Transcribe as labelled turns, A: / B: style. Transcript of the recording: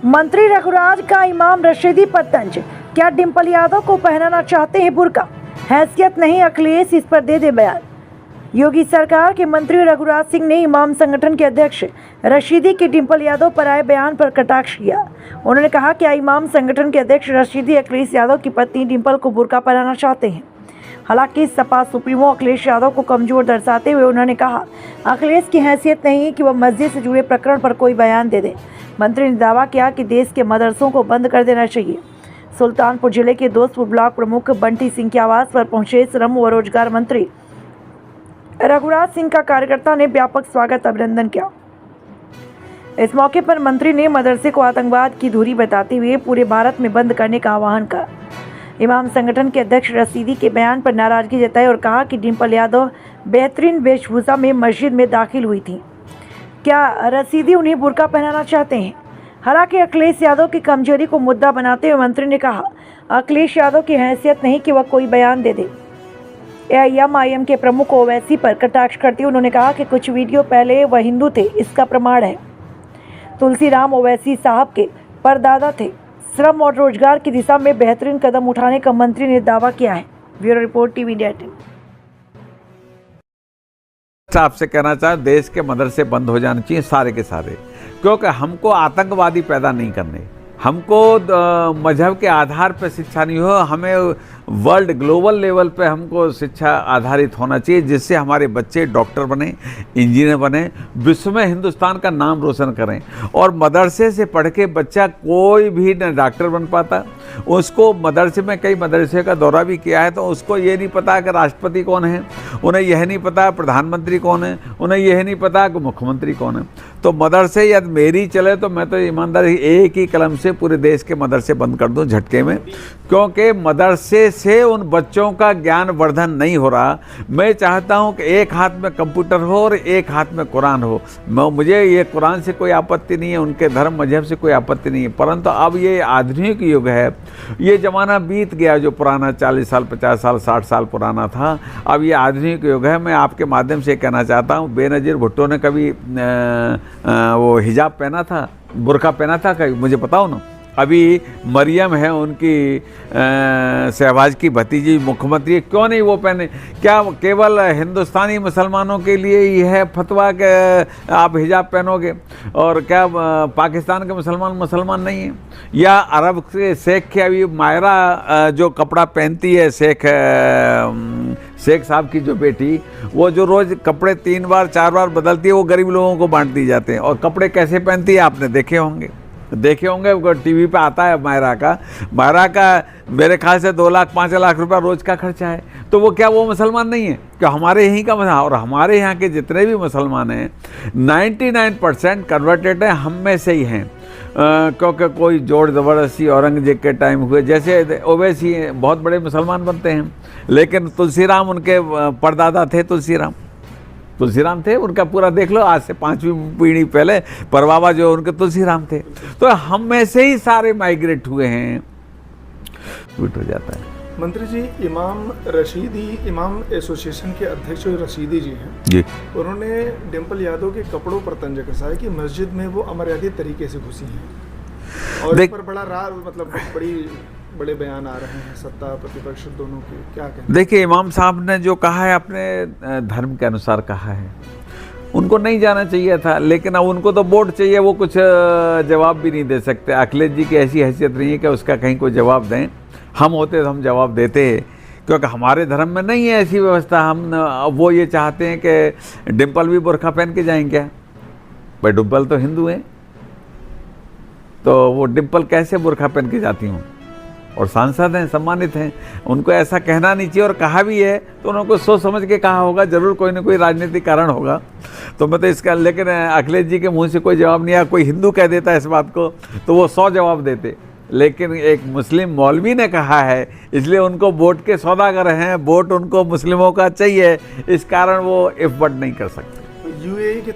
A: मंत्री रघुराज का इमाम रशीदी पर तंज, क्या डिंपल यादव को पहनाना चाहते हैं बुर्का? हैसियत नहीं अखिलेश, इस पर दे बयान। योगी सरकार के मंत्री रघुराज सिंह ने इमाम संगठन के अध्यक्ष रशीदी के डिंपल यादव पर आए बयान पर कटाक्ष किया। उन्होंने कहा कि इमाम संगठन के अध्यक्ष रशीदी अखिलेश यादव की पत्नी डिंपल को बुर्का पहनाना चाहते हैं। हालांकि सपा सुप्रीमो अखिलेश यादव को कमजोर दर्शाते हुए उन्होंने कहा, अखिलेश की हैसियत नहीं है कि वह मस्जिद से जुड़े प्रकरण पर कोई बयान दे दे। मंत्री ने दावा किया कि देश के मदरसों को बंद कर देना चाहिए। सुल्तानपुर जिले के दोस्तपुर ब्लॉक प्रमुख बंटी सिंह के आवास पर पहुंचे श्रम व रोजगार मंत्री रघुराज सिंह का कार्यकर्ता ने व्यापक स्वागत अभिनंदन किया। इस मौके पर मंत्री ने मदरसे को आतंकवाद की धुरी बताते हुए पूरे भारत में बंद करने का आह्वान किया। इमाम संगठन के अध्यक्ष रशीदी के बयान पर नाराजगी जताई और कहा कि डिंपल यादव बेहतरीन वेशभूषा में मस्जिद में दाखिल हुई थी। क्या रशीदी उन्हें बुर्का पहनाना चाहते हैं? हालांकि अखिलेश यादव की कमजोरी को मुद्दा बनाते हुए मंत्री ने कहा, अखिलेश यादव की हैसियत नहीं कि वह कोई बयान दे दे। एआईएम के प्रमुख ओवैसी पर कटाक्ष करते हुए उन्होंने कहा कि कुछ वीडियो पहले वह हिंदू थे, इसका प्रमाण है। तुलसीराम ओवैसी साहब के परदादा थे। श्रम और रोजगार की दिशा में बेहतरीन कदम उठाने का मंत्री ने दावा किया है। Bureau report TV India 18।
B: आपसे कहना चाहे, देश के मदरसे बंद हो जाने चाहिए सारे के सारे, क्योंकि हमको आतंकवादी पैदा नहीं करने, हमको मजहब के आधार पर शिक्षा नहीं हो, हमें वर्ल्ड ग्लोबल लेवल पे हमको शिक्षा आधारित होना चाहिए, जिससे हमारे बच्चे डॉक्टर बने, इंजीनियर बने, विश्व में हिंदुस्तान का नाम रोशन करें। और मदरसे से पढ़ के बच्चा कोई भी न डॉक्टर बन पाता। उसको मदरसे में कई मदरसे का दौरा भी किया है तो उसको ये नहीं पता कि राष्ट्रपति कौन है, उन्हें यह नहीं पता प्रधानमंत्री कौन है, उन्हें यह नहीं पता कि मुख्यमंत्री कौन है। तो मदरसे यदि मेरी चले तो मैं तो ईमानदारी एक ही कलम से पूरे देश के मदरसे बंद कर दूं झटके में, क्योंकि मदरसे से उन बच्चों का ज्ञान वर्धन नहीं हो रहा। मैं चाहता हूं कि एक हाथ में कंप्यूटर हो और एक हाथ में कुरान हो। मुझे ये कुरान से कोई आपत्ति नहीं है, उनके धर्म मजहब से कोई आपत्ति नहीं है, परंतु अब ये आधुनिक युग है, ये ज़माना बीत गया जो पुराना 40 साल 50 साल 60 साल पुराना था। अब ये आधुनिक युग है। मैं आपके माध्यम से कहना चाहता हूँ, बेनज़ीर भुट्टो ने कभी वो हिजाब पहना था, बुर्का पहना था कभी? मुझे बताओ ना। अभी मरियम है उनकी शहबाज की भतीजी मुख्यमंत्री, क्यों नहीं वो पहने? क्या केवल हिंदुस्तानी मुसलमानों के लिए ही है फतवा कि आप हिजाब पहनोगे, और क्या पाकिस्तान के मुसलमान नहीं हैं? या अरब के शेख के अभी मायरा जो कपड़ा पहनती है, शेख साहब की जो बेटी, वो जो रोज़ कपड़े 3 बार 4 बार बदलती है, वो गरीब लोगों को बांट दी जाते हैं। और कपड़े कैसे पहनती है आपने देखे होंगे, टीवी पे आता है। मायरा का मेरे ख्याल से 2 लाख 5 लाख रुपया रोज़ का खर्चा है। तो वो क्या वो मुसलमान नहीं है? क्या हमारे यहीं का और हमारे यहाँ के जितने भी मुसलमान हैं 99% कन्वर्टेड हैं, हम में से ही हैं। क्योंकि कोई जोर ज़बरदस्ती औरंगजेब के टाइम हुए, जैसे ओवैसी बहुत बड़े मुसलमान बनते हैं, लेकिन तुलसीराम उनके परदादा थे। तुलसीराम थे, उनका पूरा देख लो, आज से 5वीं पीढ़ी पहले परबाबा जो उनके तुलसीराम थे। तो हम में से ही सारे माइग्रेट हुए हैं। ट्वीट हो जाता है।
C: मंत्री जी, इमाम एसोसिएशन के अध्यक्ष रशीदी जी हैं
B: जी,
C: उन्होंने डिंपल यादव के कपड़ों पर तंज कसा है कि मस्जिद में वो अमर्यादित तरीके से घुसी हैं, और इस पर बड़े बयान आ रहे हैं सत्ता प्रतिपक्ष दोनों के, क्या कहें?
B: देखिए, इमाम साहब ने जो कहा है अपने धर्म के अनुसार कहा है, उनको नहीं जाना चाहिए था, लेकिन अब उनको तो वोट चाहिए, वो कुछ जवाब भी नहीं दे सकते। अखिलेश जी की ऐसी हैसियत नहीं है कि उसका कहीं कोई जवाब दें। हम होते तो हम जवाब देते, क्योंकि हमारे धर्म में नहीं है ऐसी व्यवस्था। वो ये चाहते हैं कि डिंपल भी बुर्का पहन के जाएं क्या? भाई डिंपल तो हिंदू हैं, तो वो डिंपल कैसे बुर्का पहन के जाती हूँ? और सांसद हैं, सम्मानित हैं, उनको ऐसा कहना नहीं चाहिए। और कहा भी है तो उनको सोच समझ के कहा होगा, जरूर कोई ना कोई राजनीतिक कारण होगा। तो मैं तो इसका, लेकिन अखिलेश जी के मुंह से कोई जवाब नहीं आया। कोई हिंदू कह देता इस बात को तो वो 100 जवाब देते, लेकिन एक मुस्लिम मौलवी ने कहा है, इसलिए उनको वोट के सौदागर हैं, वोट उनको मुस्लिमों का चाहिए, इस कारण वो इफर्ट नहीं कर सकते।
C: यूएई के